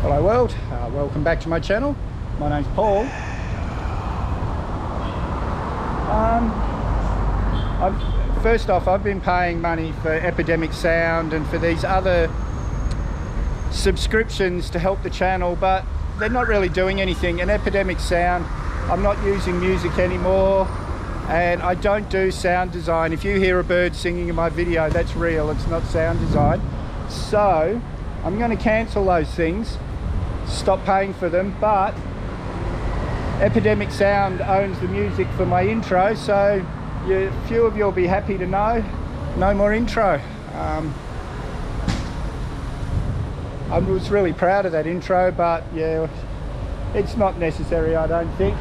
Hello world, welcome back to my channel. My name's Paul. First off, I've been paying money for Epidemic Sound and for these other subscriptions to help the channel, but they're not really doing anything. And Epidemic Sound, I'm not using music anymore, and I don't do sound design. If you hear a bird singing in my video, that's real, it's not sound design. So I'm going to cancel those things, stop paying for them, but Epidemic Sound owns the music for my intro, so a few of you will be happy to know, no more intro. I was really proud of that intro, but yeah, it's not necessary, I don't think.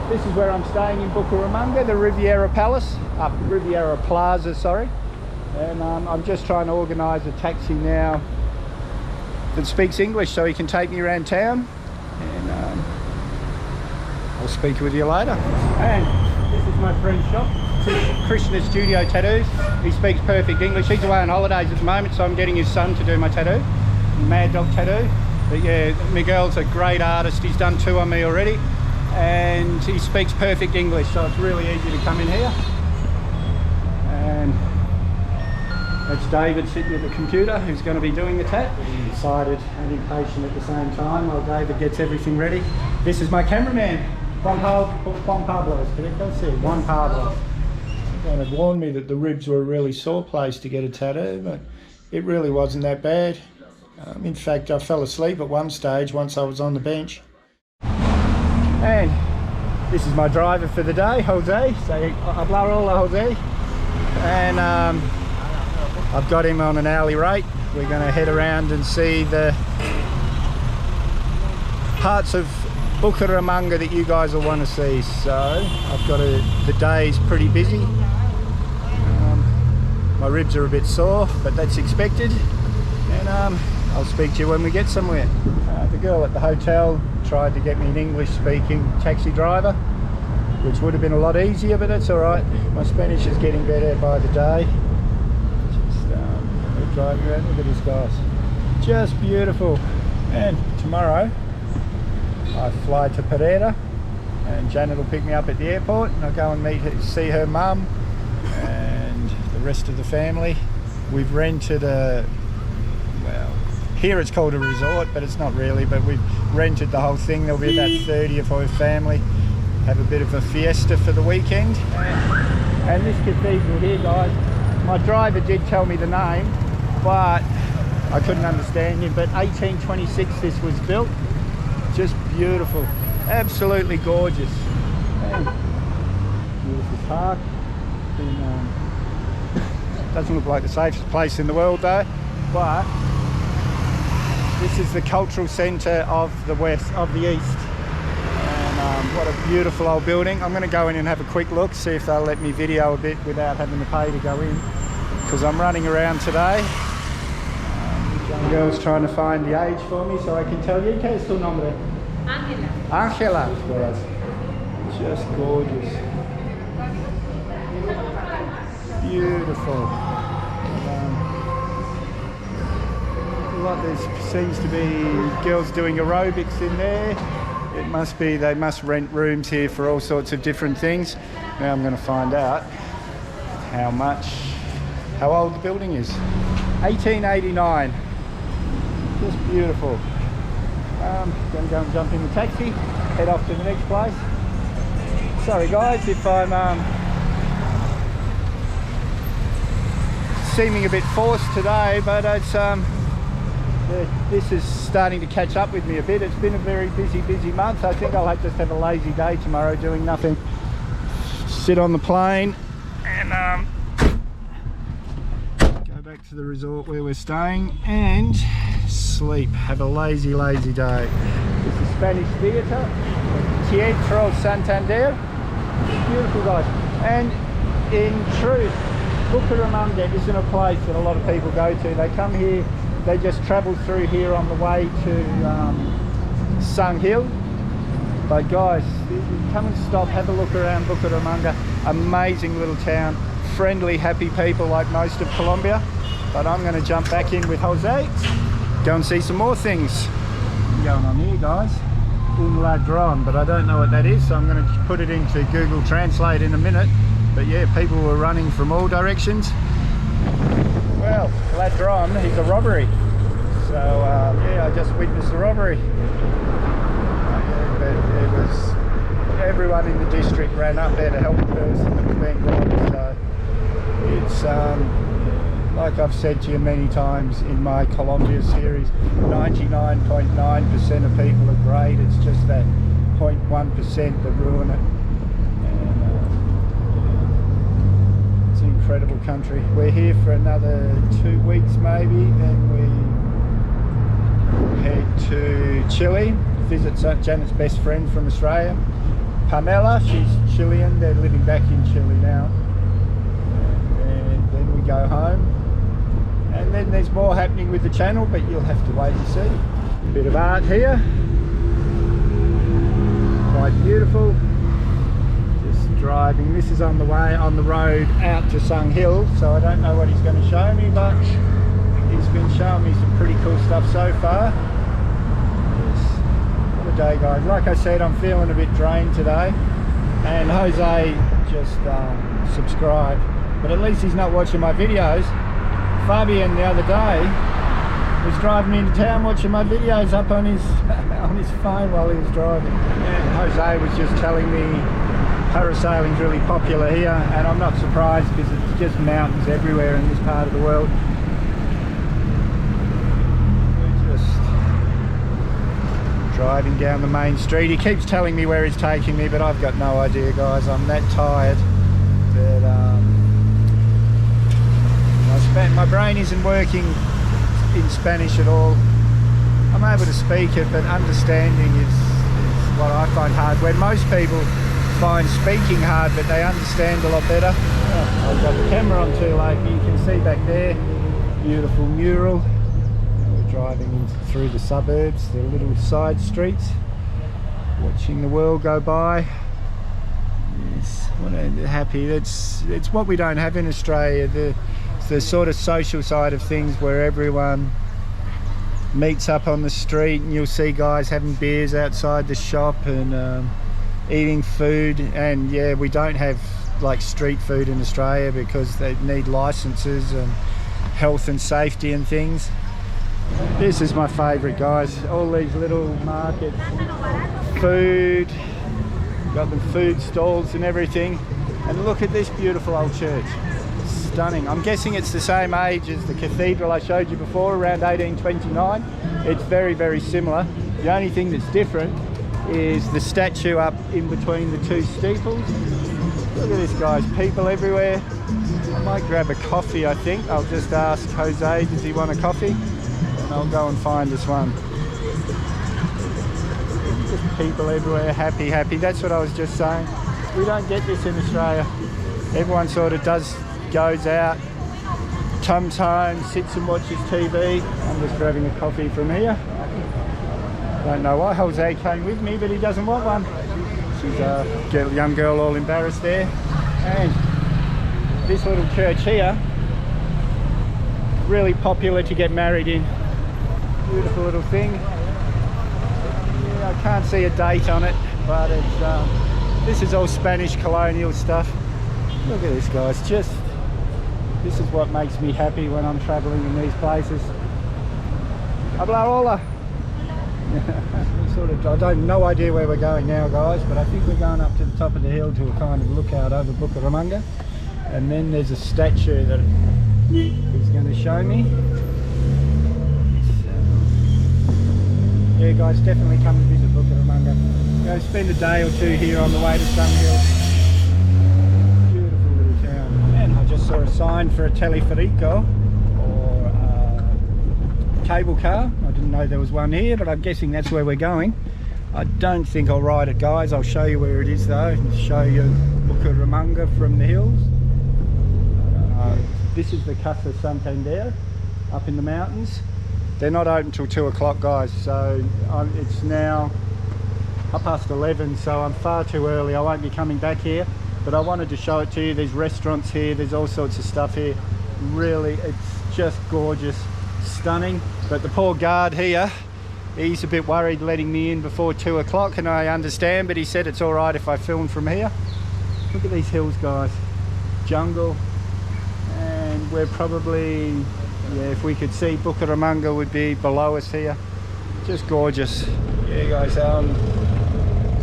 This is where I'm staying in Bucaramanga, the Riviera Plaza, sorry. And I'm just trying to organise a taxi now that speaks English so he can take me around town, and I'll speak with you later. And this is my friend's shop, Krishna Studio Tattoos. He speaks perfect English. He's away on holidays at the moment, so I'm getting his son to do my tattoo, Mad Dog Tattoo. But yeah, Miguel's a great artist. He's done two on me already, and he speaks perfect English, so it's really easy to come in here. And that's David sitting at the computer, who's going to be doing the tat. Excited and impatient at the same time while David gets everything ready. This is my cameraman, Juan Pablo. Juan Pablo. Someone had warned me that the ribs were a really sore place to get a tattoo, but it really wasn't that bad. In fact, I fell asleep at one stage once I was on the bench. And this is my driver for the day, Jose. Say habla hola, Jose. And I've got him on an hourly rate. We're going to head around and see the parts of Bucaramanga that you guys will want to see. So I've got the day's pretty busy. My ribs are a bit sore, but that's expected. And I'll speak to you when we get somewhere. The girl at the hotel tried to get me an English-speaking taxi driver, which would have been a lot easier, but that's all right. My Spanish is getting better by the day. We're driving around. Look at this, guys. Just beautiful. And tomorrow I fly to Pereira, and Janet will pick me up at the airport, and I'll go and see her mum and the rest of the family. We've rented a, well, here it's called a resort, but it's not really, but we've rented the whole thing. There'll be about 30 of our family. Have a bit of a fiesta for the weekend. And this cathedral here, guys, my driver did tell me the name, but I couldn't understand him. But 1826 this was built. Just beautiful, absolutely gorgeous. And beautiful park. Doesn't look like the safest place in the world though, but this is the cultural centre of the west, of the east. What a beautiful old building. I'm going to go in and have a quick look, see if they'll let me video a bit without having to pay to go in, because I'm running around today. The girl's trying to find the age for me so I can tell you. ¿Qué es tu nombre? Angela. Angela. Just gorgeous. Beautiful. There seems to be girls doing aerobics in there. It must be, they must rent rooms here for all sorts of different things. Now I'm going to find out how old the building is. 1889. Just beautiful. Going to go and jump in the taxi, head off to the next place. Sorry guys if I'm seeming a bit forced today, but it's this is starting to catch up with me a bit. It's been a very busy month. I think I'll just have a lazy day tomorrow, doing nothing. Sit on the plane and go back to the resort where we're staying and sleep. Have a lazy day. This is Spanish Theatre, Teatro Santander. Beautiful, guys. And in truth, Bucaramanga isn't a place that a lot of people go to. They come here, they just travel through here on the way to Sun Hill. But guys, come and stop, have a look around Bucaramanga. Amazing little town, friendly, happy people like most of Colombia. But I'm going to jump back in with Jose, go and see some more things. thing going on here, guys. Un ladron, but I don't know what that is, so I'm going to put it into Google Translate in a minute. But yeah, people were running from all directions. Well, ladron is a robbery. So yeah, I just witnessed the robbery. But it was, everyone in the district ran up there to help the person that was being robbed. So it's like I've said to you many times in my Colombia series, 99.9% of people are great. It's just that 0.1% that ruin it. And it's an incredible country. We're here for another 2 weeks maybe, then we head to Chile, visit Janet's best friend from Australia, Pamela. She's Chilean, they're living back in Chile now. And then we go home. And then there's more happening with the channel, but you'll have to wait and see. A bit of art here. Quite beautiful. Just driving. This is on the way, on the road out to Sung Hill, so I don't know what he's going to show me, but he's been showing me some pretty cool stuff so far. Yes. What a day, guys. Like I said, I'm feeling a bit drained today. And Jose just subscribed, but at least he's not watching my videos. Fabian the other day was driving into town watching my videos up on his on his phone while he was driving. And Jose was just telling me parasailing's really popular here, and I'm not surprised because it's just mountains everywhere in this part of the world. We're just driving down the main street. He keeps telling me where he's taking me, but I've got no idea, guys. I'm that tired that my brain isn't working in Spanish at all. I'm able to speak it, but understanding is what I find hard. When most people find speaking hard, but they understand a lot better. Oh, I've got the camera on too late. You can see back there, beautiful mural. We're driving through the suburbs, the little side streets, watching the world go by. Yes, what a happy. It's what we don't have in Australia. The sort of social side of things where everyone meets up on the street, and you'll see guys having beers outside the shop and eating food. And yeah, we don't have like street food in Australia because they need licenses and health and safety and things. This is my favorite, guys. All these little markets, food, got the food stalls and everything. And look at this beautiful old church. Stunning. I'm guessing it's the same age as the cathedral I showed you before, around 1829. It's very, very similar. The only thing that's different is the statue up in between the two steeples. Look at this, guys. People everywhere. I might grab a coffee, I think. I'll just ask Jose, does he want a coffee? And I'll go and find this one. Just people everywhere, happy, happy. That's what I was just saying. We don't get this in Australia. Everyone sort of goes out, comes home, sits and watches TV. I'm just grabbing a coffee from here. Don't know why Jose came with me, but he doesn't want one. She's a young girl all embarrassed there. And this little church here, really popular to get married in. Beautiful little thing. Yeah, I can't see a date on it, but it's this is all Spanish colonial stuff. Look at this, guys. This is what makes me happy when I'm traveling in these places. Habla hola. I don't no idea where we're going now, guys, but I think we're going up to the top of the hill to a kind of lookout over Bucaramanga, and then there's a statue that he's going to show me. Yeah, guys, definitely come and visit Bucaramanga. Go spend a day or two here on the way to Sung Hill. Just saw a sign for a teleferico, or cable car. I didn't know there was one here, but I'm guessing that's where we're going. I don't think I'll ride it, guys. I'll show you where it is though, and show you Bucaramanga from the hills. This is the Casa Santander up in the mountains. They're not open till 2 o'clock, guys, so it's now 11:30, so I'm far too early. I won't be coming back here. But I wanted to show it to you. There's restaurants here, there's all sorts of stuff here. Really, it's just gorgeous, stunning. But the poor guard here He's a bit worried letting me in before 2 o'clock, and I understand, but he said it's all right if I film from here. Look at these hills, guys. Jungle, and we're probably, yeah, if we could see, Bucaramanga would be below us here. Just gorgeous. Yeah, guys,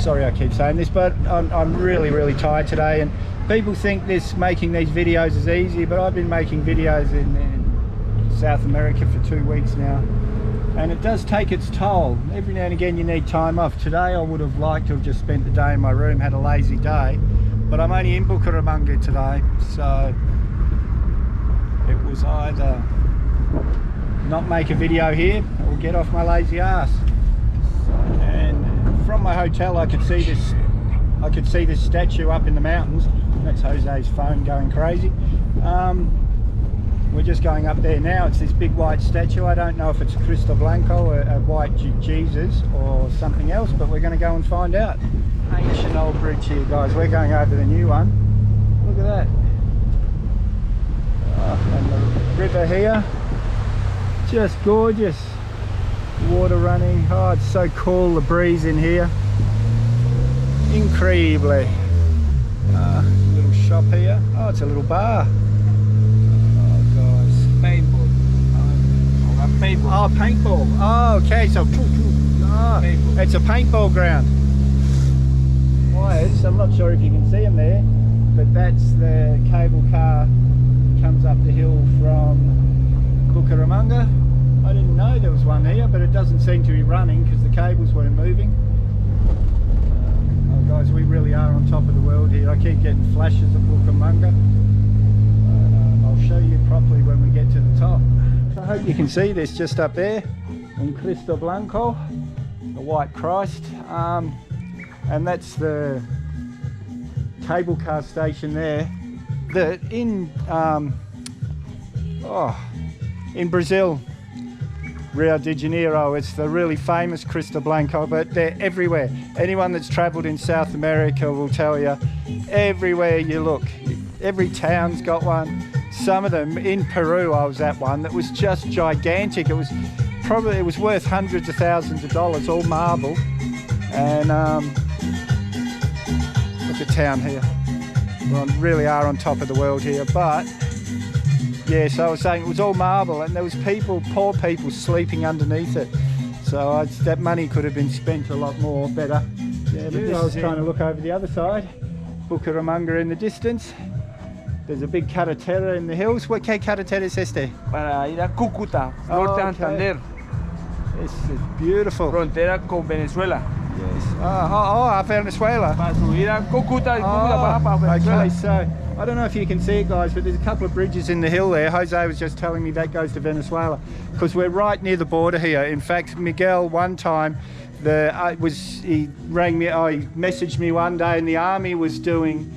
sorry I keep saying this, but I'm really tired today, and people think making these videos is easy, but I've been making videos in South America for 2 weeks now. And it does take its toll. Every now and again you need time off. Today I would have liked to have just spent the day in my room, had a lazy day, but I'm only in Bucaramanga today, so it was either not make a video here or get off my lazy ass. And from my hotel I could see this statue up in the mountains. That's Jose's phone going crazy. We're just going up there now. It's this big white statue. I don't know if it's Cristo Blanco, a white Jesus, or something else, but we're going to go and find out. Ancient old bridge here, guys. We're going over the new one. Look at that. And the river here, just gorgeous. Water running. Oh, it's so cool. The breeze in here, incredibly. Little shop here. Oh, it's a little bar. Paintball. Paintball. Oh, paintball. Oh, okay. So, oh, it's a paintball ground. Wires. I'm not sure if you can see them there, but that's the cable car comes up the hill from Bucaramanga. I didn't know there was one here, but it doesn't seem to be running because the cables weren't moving. Oh, guys, we really are on top of the world here. I keep getting flashes of Bucaramanga. I'll show you properly when we get to the top. I hope you can see this just up there in Cristo Blanco, the White Christ, and that's the cable car station there. That in Brazil, Rio de Janeiro, it's the really famous Cristo Blanco, but they're everywhere. Anyone that's travelled in South America will tell you, everywhere you look, every town's got one. Some of them, in Peru I was at one that was just gigantic. It was worth hundreds of thousands of dollars, all marble. And look at town here. We really are on top of the world here. But yeah, so I was saying it was all marble, and there was people, poor people, sleeping underneath it. So that money could have been spent a lot more better. Yeah, but I was trying to look over the other side. Bucaramanga in the distance. There's a big carretera in the hills. ¿Qué carretera es este? Para ir a Cúcuta, norte de Santander. It's beautiful. Frontera con Venezuela. Yes. A Venezuela. Para subir a Cúcuta, para Venezuela. Okay, so I don't know if you can see it, guys, but there's a couple of bridges in the hill there. Jose was just telling me that goes to Venezuela because we're right near the border here. In fact, Miguel one time, he rang me. He messaged me one day, and the army was doing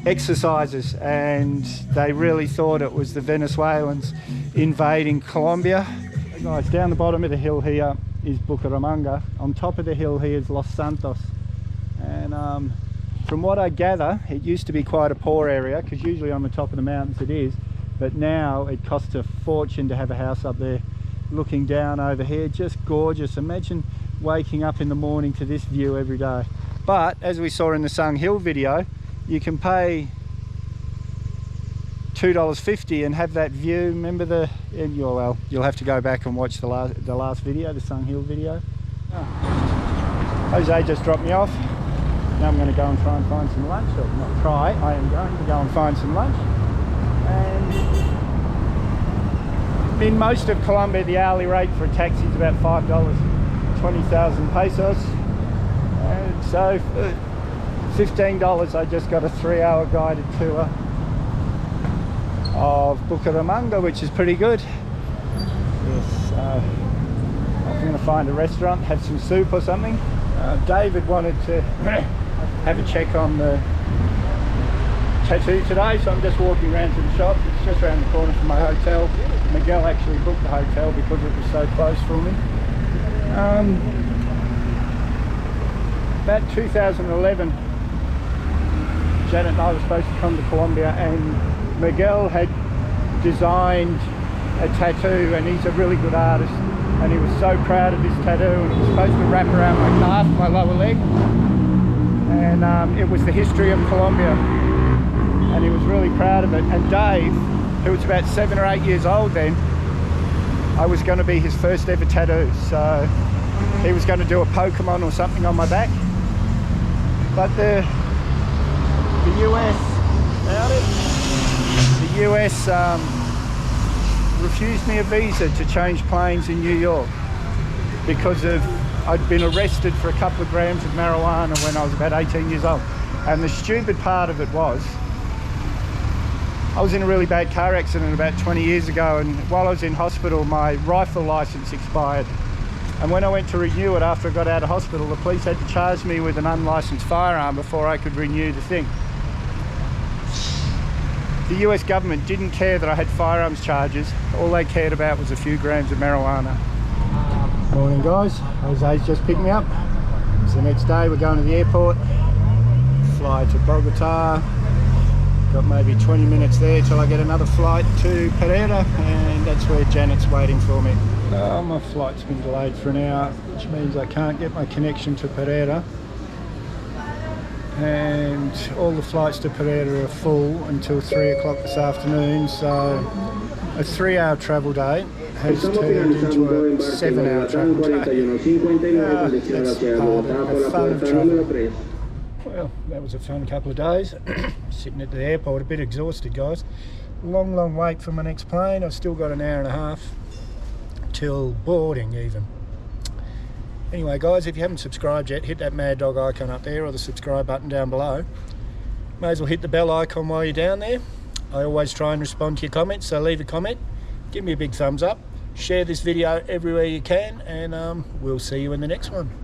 exercises, and they really thought it was the Venezuelans invading Colombia. Guys, down the bottom of the hill here is Bucaramanga. On top of the hill here is Los Santos, and from what I gather, it used to be quite a poor area, because usually on the top of the mountains it is, but now it costs a fortune to have a house up there. Looking down over here, just gorgeous. Imagine waking up in the morning to this view every day. But as we saw in the Sung Hill video, you can pay $2.50 and have that view. Remember you'll have to go back and watch the last video, the Sung Hill video. Jose just dropped me off. Now I'm going to go and try and find some lunch. Or not try, I am going to go and find some lunch. And in most of Colombia, the hourly rate for a taxi is about $5, 20,000 pesos. And so $15 I just got a 3-hour guided tour of Bucaramanga, which is pretty good. Yes, I'm going to find a restaurant, have some soup or something. David wanted to have a check on the tattoo today, so I'm just walking around to the shop. It's just around the corner from my hotel. Miguel actually booked the hotel because it was so close for me. About 2011, Janet and I were supposed to come to Colombia, and Miguel had designed a tattoo, and he's a really good artist. and he was so proud of this tattoo, and it was supposed to wrap around my calf, my lower leg, and it was the history of Colombia, and he was really proud of it. And Dave, who was about 7 or 8 years old then, I was going to be his first ever tattoo, so he was going to do a Pokemon or something on my back, but the US refused me a visa to change planes in New York because I'd been arrested for a couple of grams of marijuana when I was about 18 years old. And the stupid part of it was, I was in a really bad car accident about 20 years ago, and while I was in hospital, my rifle license expired. And when I went to renew it after I got out of hospital, the police had to charge me with an unlicensed firearm before I could renew the thing. The US government didn't care that I had firearms charges. All they cared about was a few grams of marijuana. Morning guys, Jose's just picked me up. It's the next day, we're going to the airport. Fly to Bogota. Got maybe 20 minutes there till I get another flight to Pereira, and that's where Janet's waiting for me. My flight's been delayed for an hour, which means I can't get my connection to Pereira. And all the flights to Pereira are full until 3 o'clock this afternoon, so a 3-hour travel day has turned into a 7-hour travel day. That's part of the fun of travel. Well, that was a fun couple of days. Sitting at the airport, a bit exhausted guys. Long wait for my next plane. I've still got an hour and a half till boarding even. Anyway guys, if you haven't subscribed yet, hit that mad dog icon up there or the subscribe button down below. May as well hit the bell icon while you're down there. I always try and respond to your comments, so leave a comment, give me a big thumbs up, share this video everywhere you can, and we'll see you in the next one.